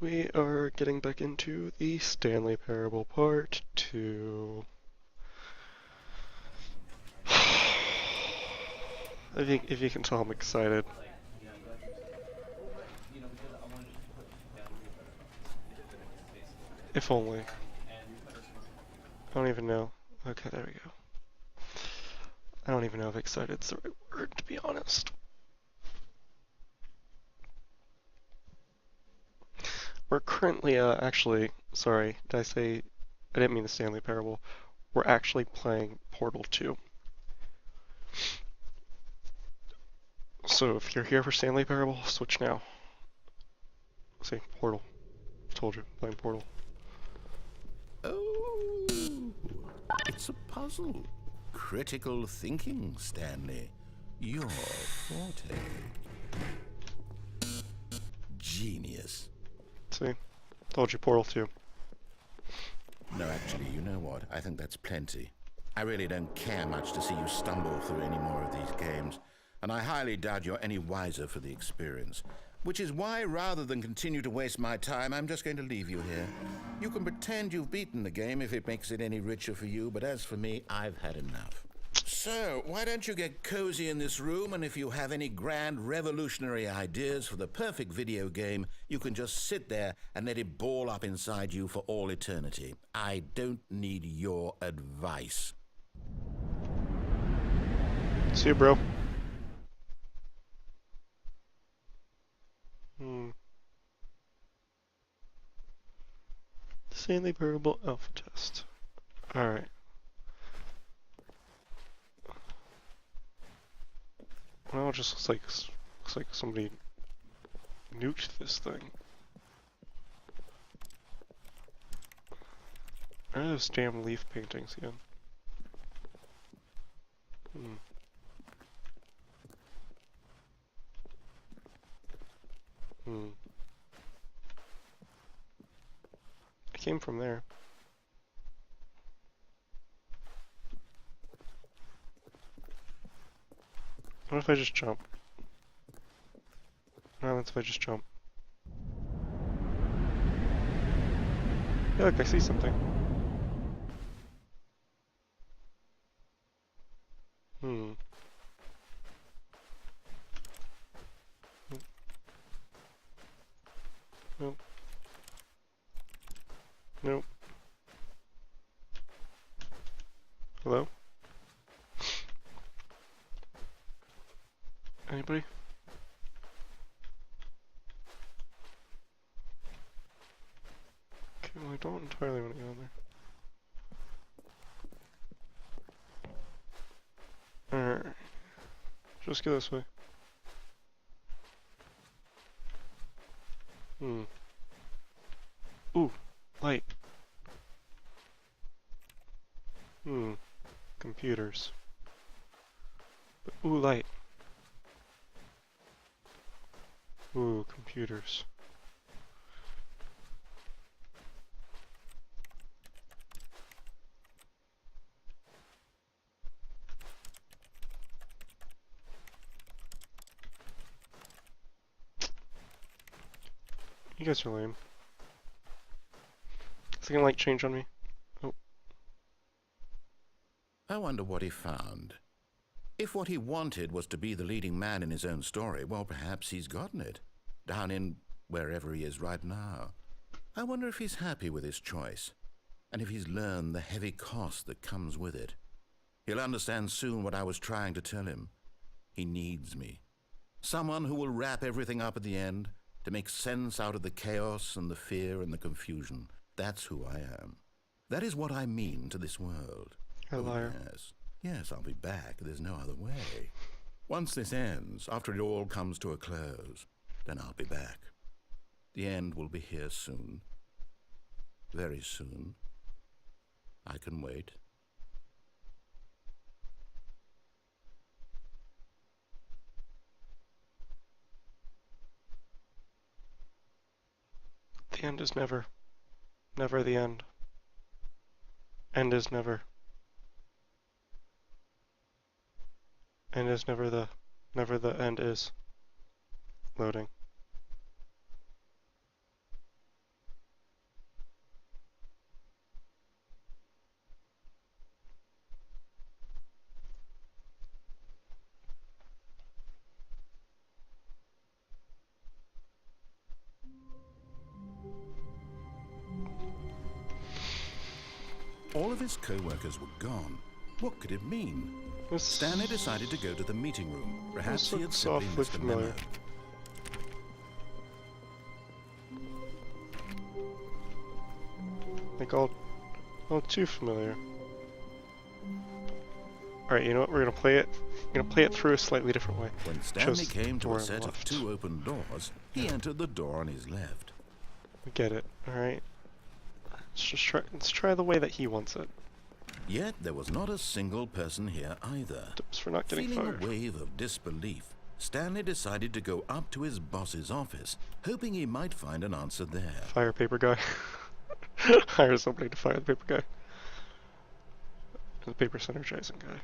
We are getting back into the Stanley Parable Part 2. If you can tell, I'm excited. If only. I don't even know. Okay, there we go. I don't even know if excited is the right word, to be honest. We're currently, actually, sorry, did I say, I didn't mean the Stanley Parable. We're actually playing Portal 2. So if you're here for Stanley Parable, switch now. Say, Portal. Told you, playing Portal. Oh, it's a puzzle. Critical thinking, Stanley. Your forte. Genius. See? Told you, Portal 2. No, actually, you know what? I think that's plenty. I really don't care much to see you stumble through any more of these games, and I highly doubt you're any wiser for the experience. Which is why, rather than continue to waste my time, I'm just going to leave you here. You can pretend you've beaten the game if it makes it any richer for you, but as for me, I've had enough. So, why don't you get cozy in this room, and if you have any grand revolutionary ideas for the perfect video game, you can just sit there and let it ball up inside you for all eternity. I don't need your advice. See you, bro. Stanley Parable Alpha Test. Alright. Well, it just looks like somebody nuked this thing. Where are those damn leaf paintings again? I came from there. What if I just jump? What happens if I just jump? Yeah, look, I see something. Nope. Nope. Hello? Anybody? Okay, well I don't entirely want to go in there. Alright. Just go this way. Ooh, light. Computers. Ooh, light. Ooh, computers. You guys are lame. Is it gonna like change on me? Oh. I wonder what he found. If what he wanted was to be the leading man in his own story, well, perhaps he's gotten it. Down in wherever he is right now. I wonder if he's happy with his choice, and if he's learned the heavy cost that comes with it. He'll understand soon what I was trying to tell him. He needs me. Someone who will wrap everything up at the end, to make sense out of the chaos and the fear and the confusion. That's who I am. That is what I mean to this world. You're a liar. Yes. Yes, I'll be back. There's no other way. Once this ends, after it all comes to a close, then I'll be back. The end will be here soon. Very soon. I can wait. The end is never. Never the end. End is never. End is never the end is. Loading. all of his co-workers were gone. What could it mean? Stanley decided to go to the meeting room. Perhaps he had simply missed a memo. Like all too familiar. Alright, you know what? We're gonna play it. We're gonna play it through a slightly different way. When Stanley came to a set of 2 open doors, he entered the door on his left. We get it. Alright. Let's try the way that he wants it. Yet there was not a single person here either. Tips for not getting Feeling fired. a wave of disbelief, Stanley decided to go up to his boss's office, hoping he might find an answer there. Fire paper guy. Hire somebody to fire the paper guy. The paper synergizing guy.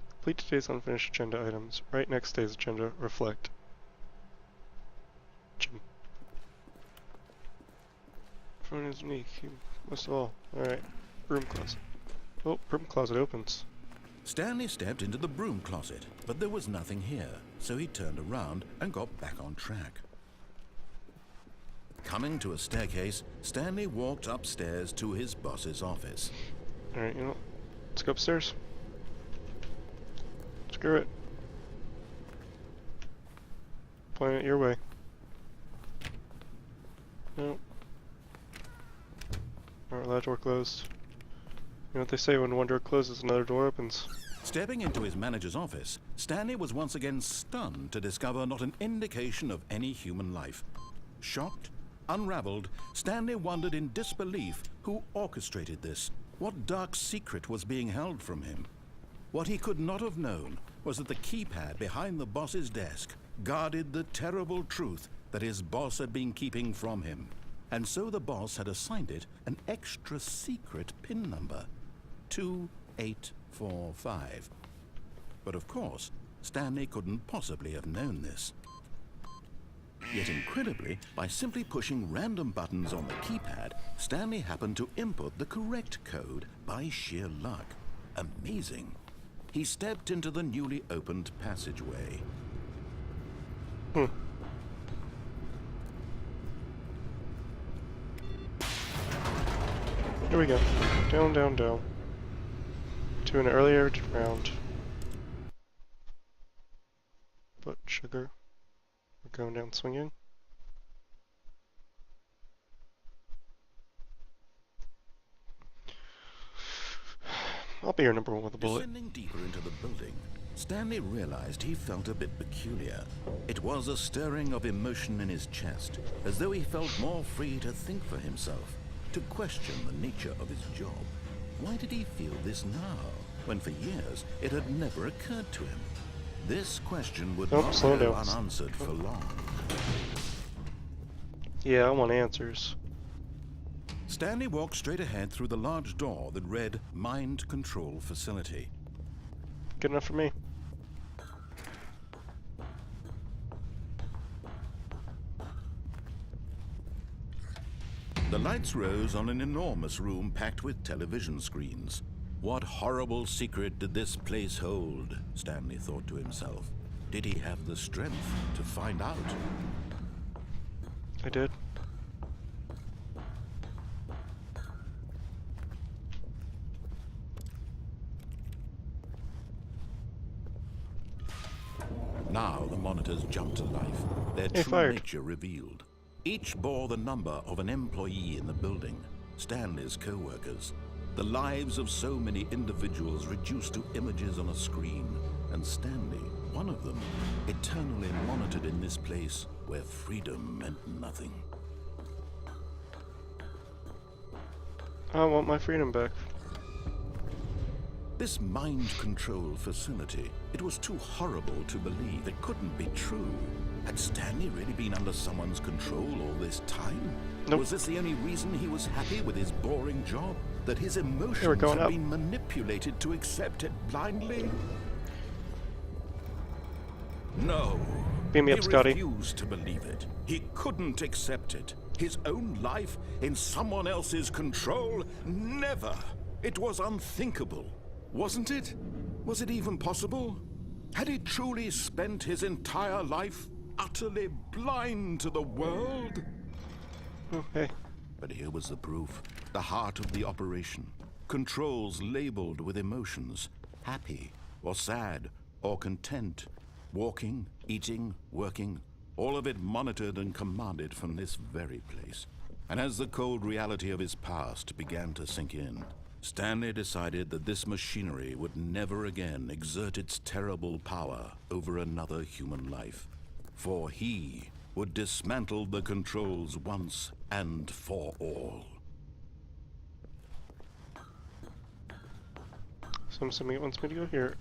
Complete today's unfinished agenda items. Right next to today's agenda, reflect. Jim. Phone is unique. Most of all. Alright. Broom closet. Oh, broom closet opens. Stanley stepped into the broom closet, but there was nothing here, so he turned around and got back on track. Coming to a staircase, Stanley walked upstairs to his boss's office. Alright, you know, let's go upstairs. Screw it. Point it your way. No. Alright, that door closed. You know what they say, when one door closes, another door opens. Stepping into his manager's office, Stanley was once again stunned to discover not an indication of any human life. Shocked, unraveled, Stanley wondered in disbelief who orchestrated this. What dark secret was being held from him? What he could not have known was that the keypad behind the boss's desk guarded the terrible truth that his boss had been keeping from him. And so the boss had assigned it an extra secret PIN number, 2845. But of course, Stanley couldn't possibly have known this. Yet incredibly, by simply pushing random buttons on the keypad, Stanley happened to input the correct code by sheer luck. Amazing. He stepped into the newly opened passageway. Here we go. Down, down, down. To an earlier round. But sugar. We're going down swinging. I'll be your number 1 with a bullet. Descending deeper into the building, Stanley realized he felt a bit peculiar. It was a stirring of emotion in his chest, as though he felt more free to think for himself, to question the nature of his job. Why did he feel this now, when for years it had never occurred to him? This question would not go unanswered for long. Yeah, I want answers. Stanley walked straight ahead through the large door that read Mind Control Facility. Good enough for me. The lights rose on an enormous room packed with television screens. What horrible secret did this place hold? Stanley thought to himself. Did he have the strength to find out? I did. Now the monitors jumped to life, their true nature revealed. Each bore the number of an employee in the building, Stanley's co-workers. The lives of so many individuals reduced to images on a screen, and Stanley, one of them, eternally monitored in this place where freedom meant nothing. I want my freedom back. This mind control facility, it was too horrible to believe. It couldn't be true. Had Stanley really been under someone's control all this time? Nope. Was this the only reason he was happy with his boring job? That his emotions had been manipulated to accept it blindly? No. Beam me up, Scotty. He refused to believe it. He couldn't accept it. His own life in someone else's control? Never. It was unthinkable. Wasn't it? Was it even possible? Had he truly spent his entire life utterly blind to the world? Oh, hey. But here was the proof. The heart of the operation. Controls labeled with emotions. Happy, or sad, or content. Walking, eating, working. All of it monitored and commanded from this very place. And as the cold reality of his past began to sink in, Stanley decided that this machinery would never again exert its terrible power over another human life. For he would dismantle the controls once and for all. So I'm assuming it wants me to go here.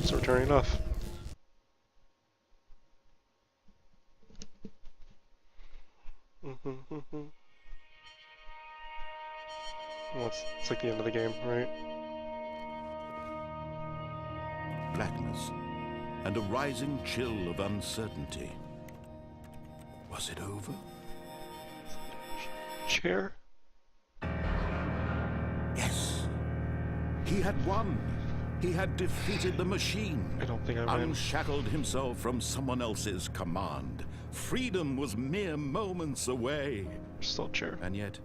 So we're turning it off. Well, it's like the end of the game, right? Blackness and a rising chill of uncertainty. Was it over? Chair? Yes. He had won. He had defeated the machine. I don't think I win. Unshackled himself from someone else's command. Freedom was mere moments away. Still chair. And yet,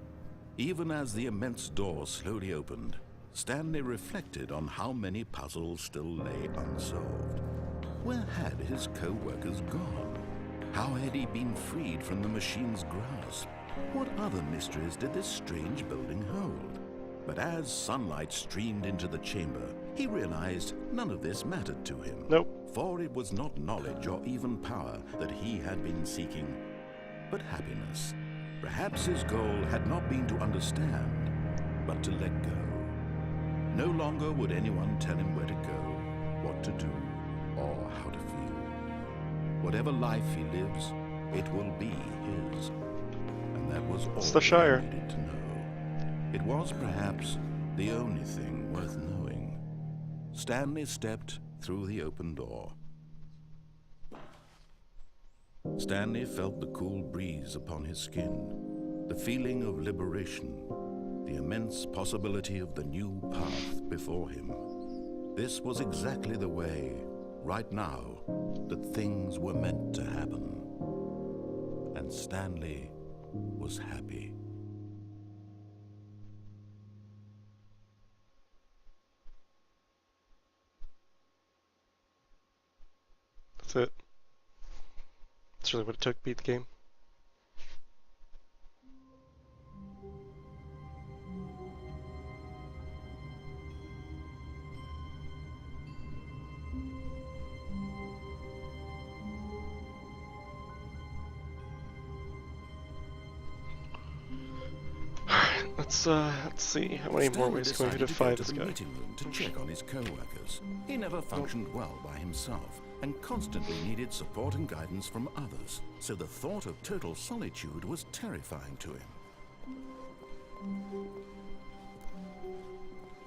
even as the immense door slowly opened, Stanley reflected on how many puzzles still lay unsolved. Where had his co-workers gone? How had he been freed from the machine's grasp? What other mysteries did this strange building hold? But as sunlight streamed into the chamber, he realized none of this mattered to him. Nope. For it was not knowledge or even power that he had been seeking, but happiness. Perhaps his goal had not been to understand, but to let go. No longer would anyone tell him where to go, what to do, or how to feel. Whatever life he lives, it will be his. And that was all It's the Shire. he needed to know. It was perhaps the only thing worth knowing. Stanley stepped through the open door. Stanley felt the cool breeze upon his skin, the feeling of liberation, the immense possibility of the new path before him. This was exactly the way, right now, that things were meant to happen. And Stanley was happy. That's it. That's really what it took to beat the game. Let's see how many more ways can we do to fight this guy. Meeting room to check on his co-workers. He never functioned well by himself and constantly needed support and guidance from others, so the thought of total solitude was terrifying to him.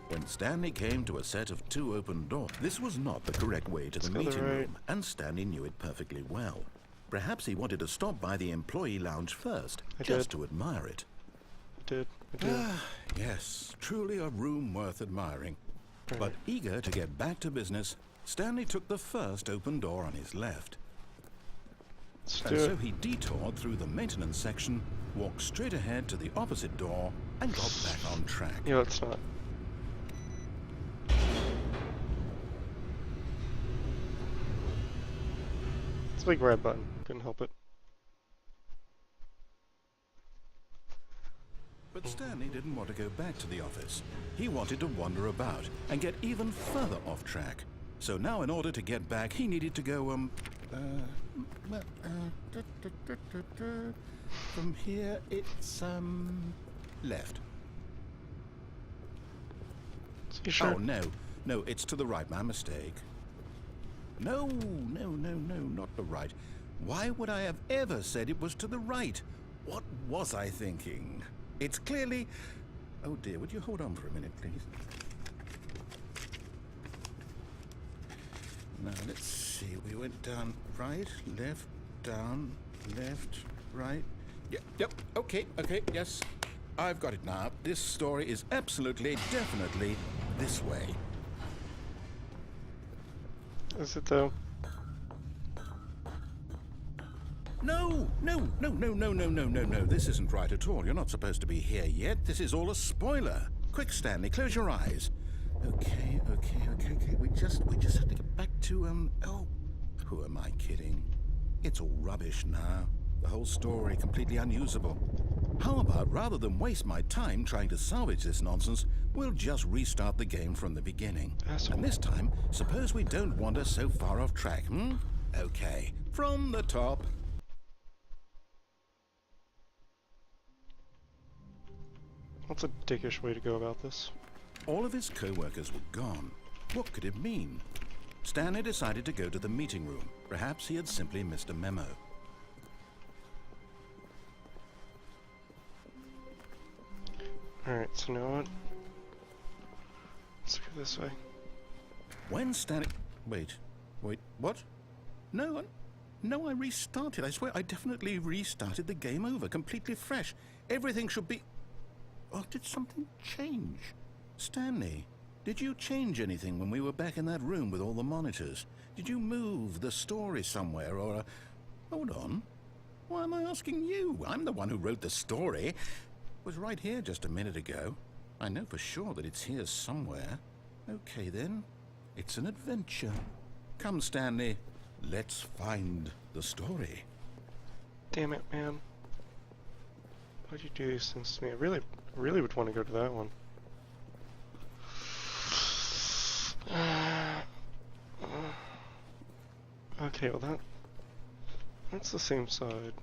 When Stanley came to a set of 2 open doors, this was not the correct way to the meeting room, and Stanley knew it perfectly well. Perhaps he wanted to stop by the employee lounge first, just to admire it. I did. Yes, truly a room worth admiring. Right. But eager to get back to business, Stanley took the first open door on his left. Let's And do so it. he detoured through the maintenance section, walked straight ahead to the opposite door, and got back on track. Yeah, let's not. It's a big red button. Couldn't help it. But Stanley didn't want to go back to the office. He wanted to wander about and get even further off track. So now in order to get back, he needed to go, from here it's, left. So you sure? Oh, no, it's to the right, my mistake. No, not the right. Why would I have ever said it was to the right? What was I thinking? It's clearly... Oh dear, would you hold on for a minute, please? Now, let's see. We went down right, left, down, left, right. Yep, okay, yes. I've got it now. This story is absolutely, definitely this way. Is it though? No, no, no, no, no, no, no, no, no. This isn't right at all. You're not supposed to be here yet. This is all a spoiler. Quick, Stanley, close your eyes. Okay. We just have to get back to, oh, who am I kidding? It's all rubbish now. The whole story completely unusable. How about, rather than waste my time trying to salvage this nonsense, we'll just restart the game from the beginning. Asshole. And this time, suppose we don't wander so far off track, hmm? Okay, from the top. That's a dickish way to go about this. All of his co-workers were gone. What could it mean? Stanley decided to go to the meeting room. Perhaps he had simply missed a memo. Alright, so now what? Let's go this way. When Stanley... Wait, what? No, I restarted. I swear, I definitely restarted the game over, completely fresh. Everything should be... Oh, did something change? Stanley, did you change anything when we were back in that room with all the monitors? Did you move the story somewhere, or... Hold on. Why am I asking you? I'm the one who wrote the story. It was right here just a minute ago. I know for sure that it's here somewhere. Okay, then. It's an adventure. Come, Stanley. Let's find the story. Damn it, man. Why'd you do these things to me? I really would want to go to that one. Okay, well that's the same side.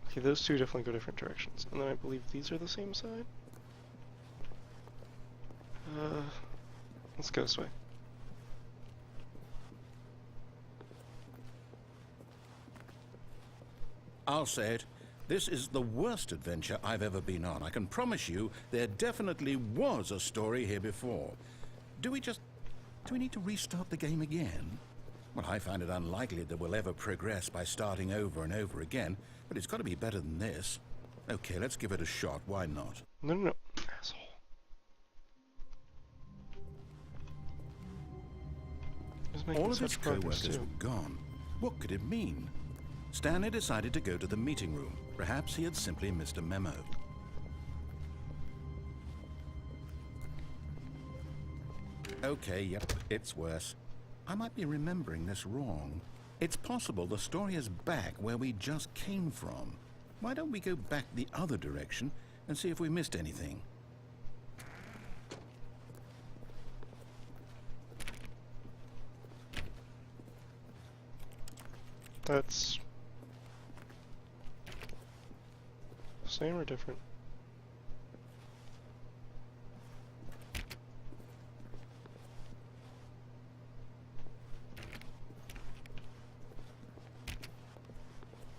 Okay, those two definitely go different directions. And then I believe these are the same side? Let's go this way. I'll say it. This is the worst adventure I've ever been on. I can promise you there definitely was a story here before. Do we need to restart the game again? Well, I find it unlikely that we'll ever progress by starting over and over again, but it's got to be better than this. Okay, let's give it a shot. Why not? No. Asshole. All of his co-workers were gone. What could it mean? Stanley decided to go to the meeting room. Perhaps he had simply missed a memo. Okay, yep, it's worse. I might be remembering this wrong. It's possible the story is back where we just came from. Why don't we go back the other direction and see if we missed anything? That's... same or different?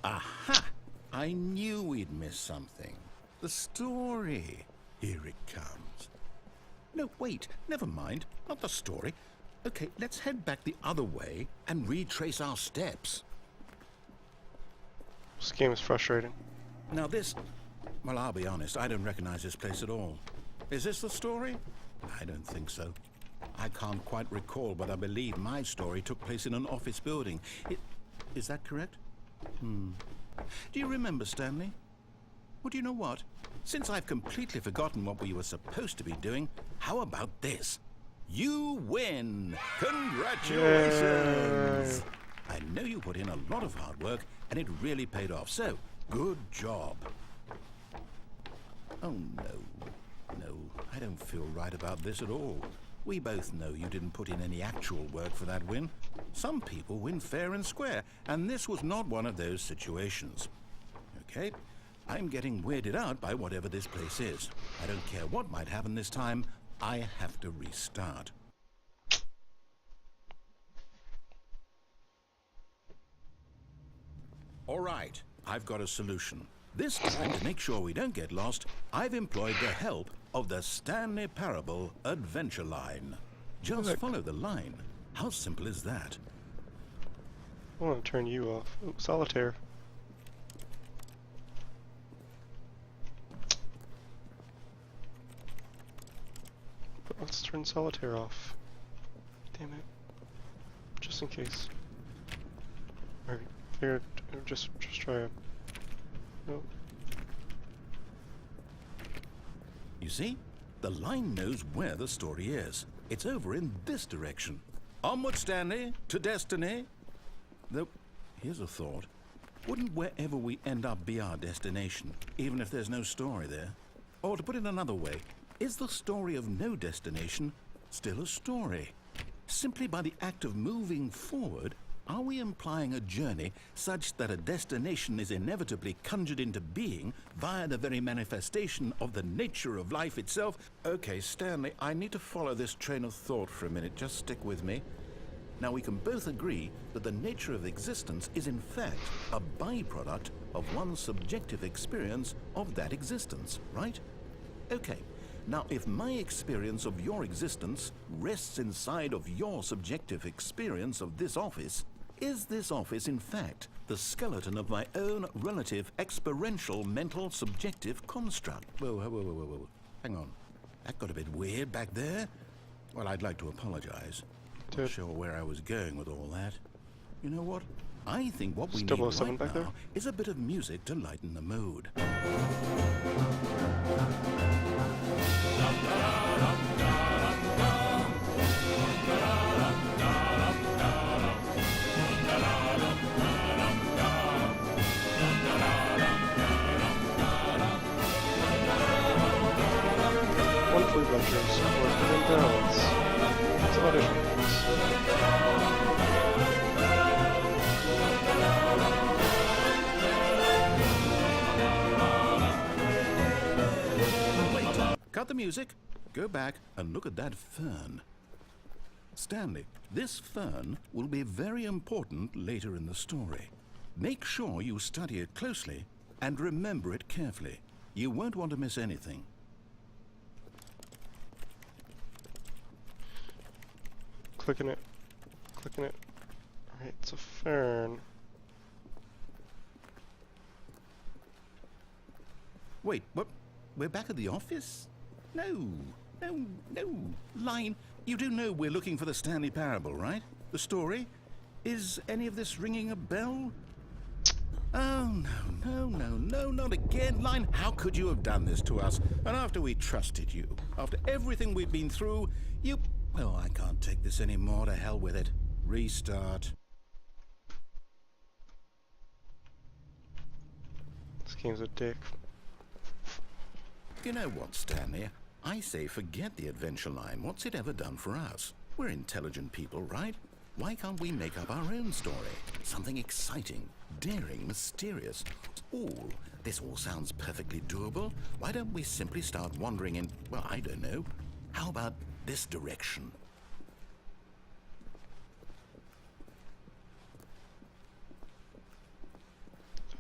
Aha! I knew we'd miss something. The story. Here it comes. No, wait, never mind. Not the story. Okay, let's head back the other way and retrace our steps. This game is frustrating. Now this... Well, I'll be honest, I don't recognize this place at all. Is this the story? I don't think so. I can't quite recall, but I believe my story took place in an office building. Is that correct? Do you remember, Stanley? Well, do you know what? Since I've completely forgotten what we were supposed to be doing, how about this? You win! Congratulations! Yay. I know you put in a lot of hard work, and it really paid off, so good job. Oh, no, I don't feel right about this at all. We both know you didn't put in any actual work for that win. Some people win fair and square, and this was not one of those situations. Okay, I'm getting weirded out by whatever this place is. I don't care what might happen this time, I have to restart. All right, I've got a solution. This time, to make sure we don't get lost, I've employed the help of the Stanley Parable Adventure Line. Just follow the line. How simple is that? I want to turn you off. Ooh, solitaire. But let's turn solitaire off. Damn it. just in case. Or figured just try a... No. You see? The line knows where the story is. It's over in this direction. Onward, Stanley, to destiny. Though, here's a thought. Wouldn't wherever we end up be our destination, even if there's no story there? Or to put it another way, is the story of no destination still a story? Simply by the act of moving forward, are we implying a journey such that a destination is inevitably conjured into being via the very manifestation of the nature of life itself? Okay, Stanley, I need to follow this train of thought for a minute. Just stick with me. Now, we can both agree that the nature of existence is in fact a byproduct of one's subjective experience of that existence, right? Okay. Now, if my experience of your existence rests inside of your subjective experience of this office, is this office, in fact, the skeleton of my own relative experiential mental subjective construct? Whoa. Hang on. That got a bit weird back there. Well, I'd like to apologize. Not sure where I was going with all that. You know what? I think what we need right back there? now is a bit of music to lighten the mood. Wonderful adventures for hidden talents. It's auditions. Cut the music, go back and look at that fern. Stanley, this fern will be very important later in the story. Make sure you study it closely and remember it carefully. You won't want to miss anything. Clicking it. Alright, it's a fern. Wait, what? We're back at the office? No. Line, you do know we're looking for the Stanley Parable, right? The story? Is any of this ringing a bell? Oh, no, not again. Line, how could you have done this to us? And after we trusted you, after everything we've been through, you... Well, I can't take this anymore. To hell with it. Restart. This game's a dick. You know what, Stanley? I say forget the adventure line. What's it ever done for us? We're intelligent people, right? Why can't we make up our own story? Something exciting, daring, mysterious. Ooh, this all sounds perfectly doable. Why don't we simply start wandering in, well, I don't know. How about this direction?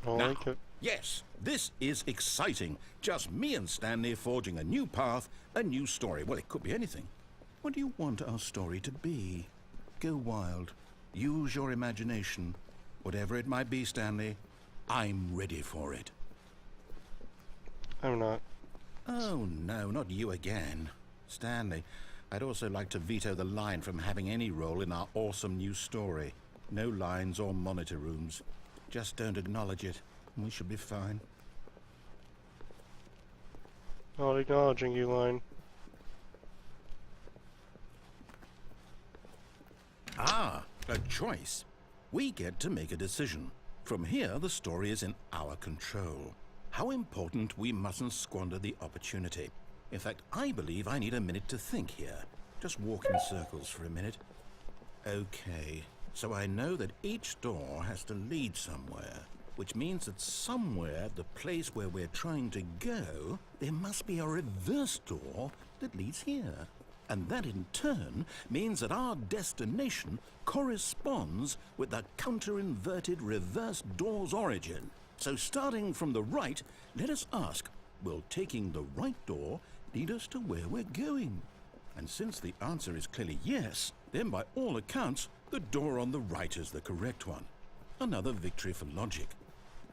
I like it. Yes, this is exciting. Just me and Stanley forging a new path, a new story. Well, it could be anything. What do you want our story to be? Go wild. Use your imagination. Whatever it might be, Stanley, I'm ready for it. I'm not. Oh, no, not you again. Stanley, I'd also like to veto the line from having any role in our awesome new story. No lines or monitor rooms. Just don't acknowledge it. We should be fine. Not acknowledging you, Line. Ah, a choice. We get to make a decision. From here, the story is in our control. How important we mustn't squander the opportunity. In fact, I believe I need a minute to think here. Just walk in circles for a minute. Okay, so I know that each door has to lead somewhere, which means that somewhere at the place where we're trying to go, there must be a reverse door that leads here. And that in turn means that our destination corresponds with the counter-inverted reverse door's origin. So starting from the right, let us ask, will taking the right door lead us to where we're going? And since the answer is clearly yes, then by all accounts, the door on the right is the correct one. Another victory for logic.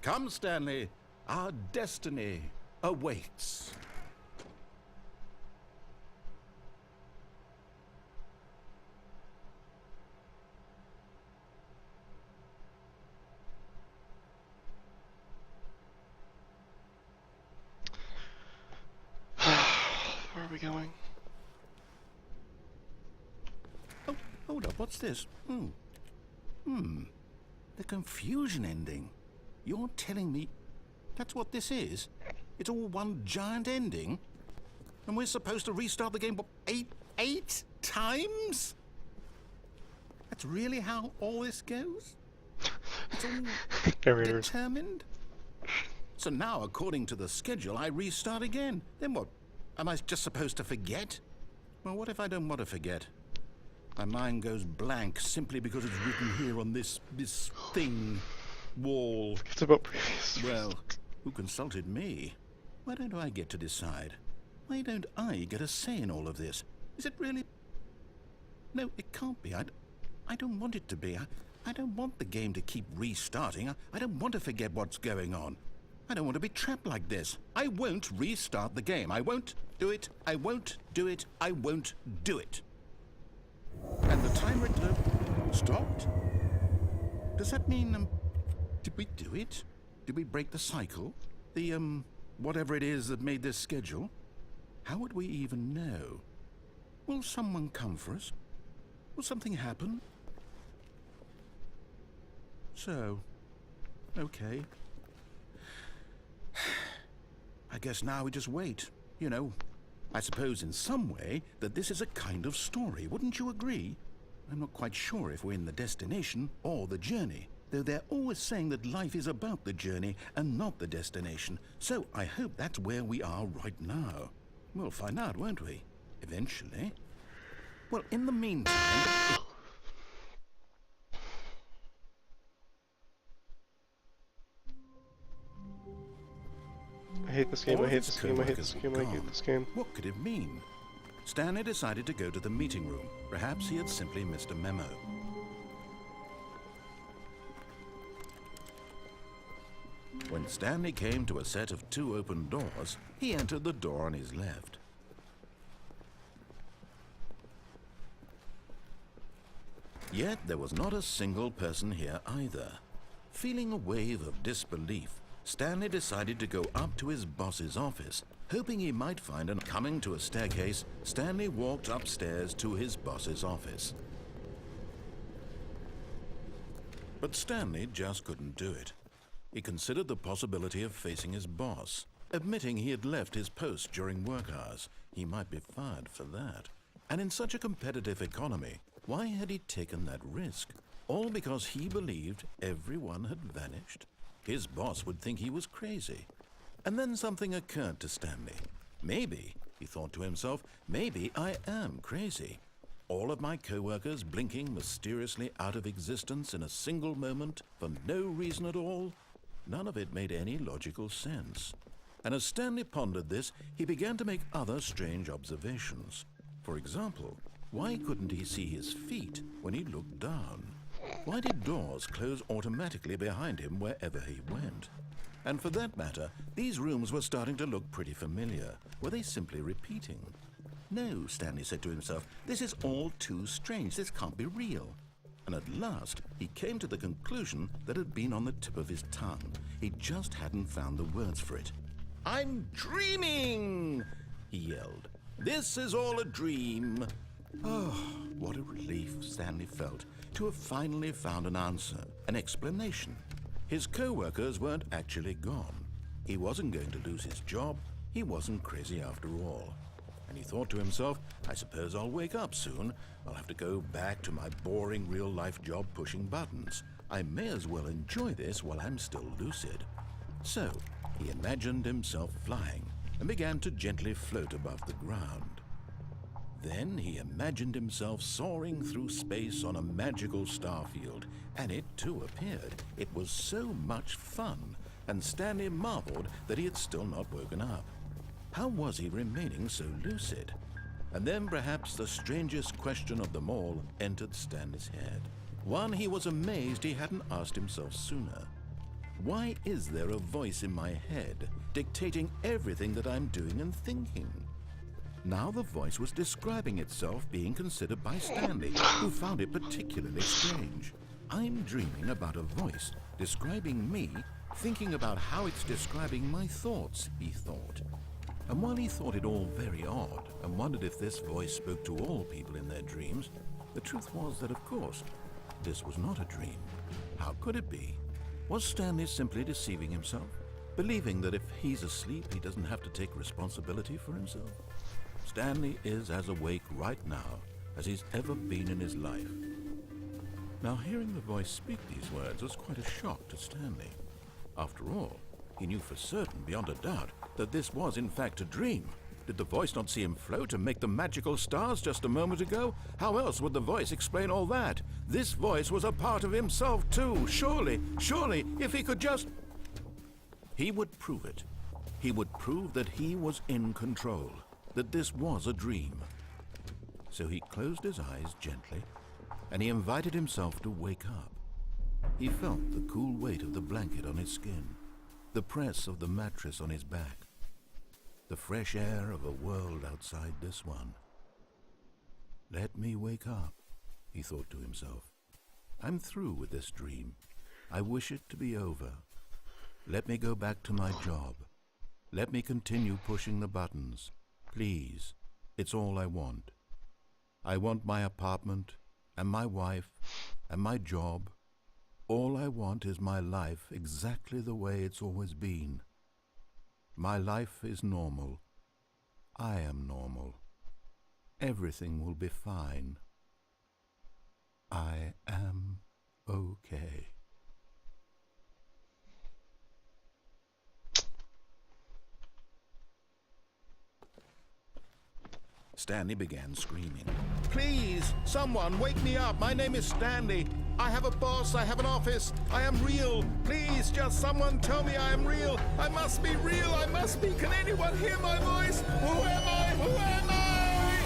Come, Stanley, our destiny awaits. we going? Oh, hold up, what's this? The confusion ending. You're telling me that's what this is? It's all one giant ending? And we're supposed to restart the game, what, eight times? That's really how all this goes? It's all Narrators. determined? So now, according to the schedule, I restart again. Then what? Am I just supposed to forget? Well, what if I don't want to forget? My mind goes blank simply because it's written here on this thing, wall. It's about previous. Well, who consulted me? Why don't I get to decide? Why don't I get a say in all of this? Is it really? No, it can't be. I don't want it to be. I don't want the game to keep restarting. I don't want to forget what's going on. I don't want to be trapped like this. I won't restart the game. I won't do it. I won't do it. I won't do it. And the timer stopped? Does that mean, did we do it? Did we break the cycle? The, whatever it is that made this schedule? How would we even know? Will someone come for us? Will something happen? So, okay. I guess now we just wait, you know. I suppose in some way that this is a kind of story, wouldn't you agree? I'm not quite sure if we're in the destination or the journey, though they're always saying that life is about the journey and not the destination, so I hope that's where we are right now. We'll find out, won't we? Eventually. Well, in the meantime... I hate this game, I hate this game, I hate this game, I hate this game. What could it mean? Stanley decided to go to the meeting room. Perhaps he had simply missed a memo. When Stanley came to a set of 2 open doors, he entered the door on his left. Yet there was not a single person here either. Feeling a wave of disbelief, Stanley decided to go up to his boss's office, hoping he might find an... Coming to a staircase, Stanley walked upstairs to his boss's office. But Stanley just couldn't do it. He considered the possibility of facing his boss, admitting he had left his post during work hours. He might be fired for that. And in such a competitive economy, why had he taken that risk? All because he believed everyone had vanished? His boss would think he was crazy. And then something occurred to Stanley. Maybe, he thought to himself, maybe I am crazy. All of my co-workers blinking mysteriously out of existence in a single moment for no reason at all? None of it made any logical sense. And as Stanley pondered this, he began to make other strange observations. For example, why couldn't he see his feet when he looked down? Why did doors close automatically behind him wherever he went? And for that matter, these rooms were starting to look pretty familiar. Were they simply repeating? No, Stanley said to himself, this is all too strange. This can't be real. And at last, he came to the conclusion that had been on the tip of his tongue. He just hadn't found the words for it. "I'm dreaming!" he yelled. "This is all a dream." Oh, what a relief Stanley felt to have finally found an answer, an explanation. His co-workers weren't actually gone. He wasn't going to lose his job. He wasn't crazy after all. And he thought to himself, I suppose I'll wake up soon. I'll have to go back to my boring real-life job pushing buttons. I may as well enjoy this while I'm still lucid. So, he imagined himself flying and began to gently float above the ground. Then he imagined himself soaring through space on a magical starfield, and it too appeared. It was so much fun, and Stanley marveled that he had still not woken up. How was he remaining so lucid? And then perhaps the strangest question of them all entered Stanley's head. One he was amazed he hadn't asked himself sooner. Why is there a voice in my head dictating everything that I'm doing and thinking? Now the voice was describing itself being considered by Stanley, who found it particularly strange. I'm dreaming about a voice describing me, thinking about how it's describing my thoughts, he thought. And while he thought it all very odd and wondered if this voice spoke to all people in their dreams, the truth was that, of course, this was not a dream. How could it be? Was Stanley simply deceiving himself, believing that if he's asleep, he doesn't have to take responsibility for himself? Stanley is as awake right now as he's ever been in his life. Now, hearing the voice speak these words was quite a shock to Stanley. After all, he knew for certain, beyond a doubt, that this was in fact a dream. Did the voice not see him float and make the magical stars just a moment ago? How else would the voice explain all that? This voice was a part of himself too. Surely, if he could just... He would prove it. He would prove that he was in control, that this was a dream. So he closed his eyes gently, and he invited himself to wake up. He felt the cool weight of the blanket on his skin, the press of the mattress on his back, the fresh air of a world outside this one. Let me wake up, he thought to himself. I'm through with this dream. I wish it to be over. Let me go back to my job. Let me continue pushing the buttons. Please, it's all I want. I want my apartment, and my wife, and my job. All I want is my life exactly the way it's always been. My life is normal. I am normal. Everything will be fine. I am okay. Stanley began screaming. Please, someone, wake me up. My name is Stanley. I have a boss. I have an office. I am real. Please, just someone tell me I am real. I must be real. I must be. Can anyone hear my voice? Who am I? Who am I?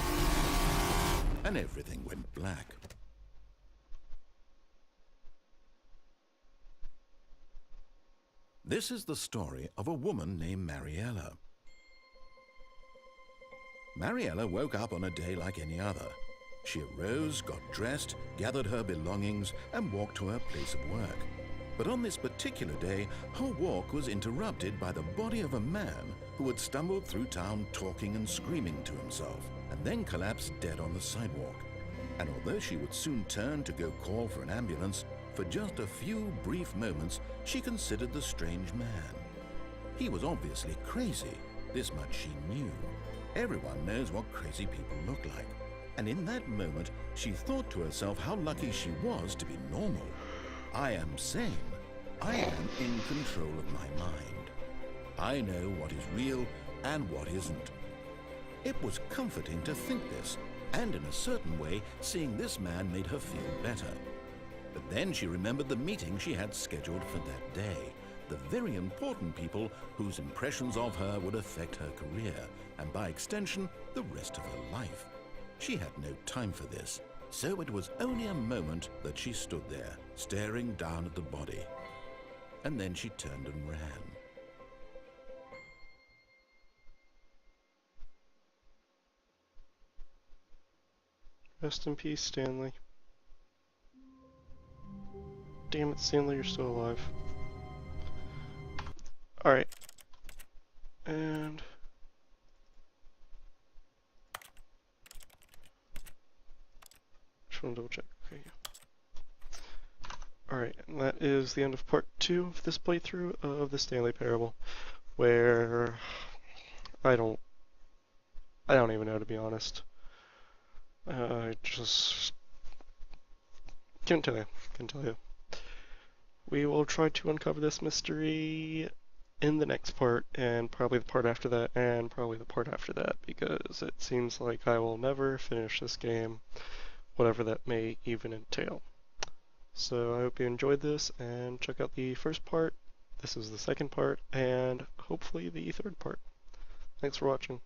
And everything went black. This is the story of a woman named Mariella. Mariella woke up on a day like any other. She arose, got dressed, gathered her belongings, and walked to her place of work. But on this particular day, her walk was interrupted by the body of a man who had stumbled through town talking and screaming to himself, and then collapsed dead on the sidewalk. And although she would soon turn to go call for an ambulance, for just a few brief moments, she considered the strange man. He was obviously crazy. This much she knew. Everyone knows what crazy people look like. And in that moment, she thought to herself how lucky she was to be normal. I am sane. I am in control of my mind. I know what is real and what isn't. It was comforting to think this, and in a certain way, seeing this man made her feel better. But then she remembered the meeting she had scheduled for that day. The very important people whose impressions of her would affect her career, and by extension, the rest of her life. She had no time for this, so it was only a moment that she stood there, staring down at the body. And then she turned and ran. Rest in peace, Stanley. Damn it, Stanley, you're still alive. Alright. And... just want to double check. Okay, yeah. Alright, and that is the end of part 2 of this playthrough of the Stanley Parable, where I don't even know, to be honest. I just couldn't tell you. We will try to uncover this mystery in the next part, and probably the part after that, and probably the part after that, because it seems like I will never finish this game, whatever that may even entail. So I hope you enjoyed this, and check out the first part. This is the second part, and hopefully the third part. Thanks for watching.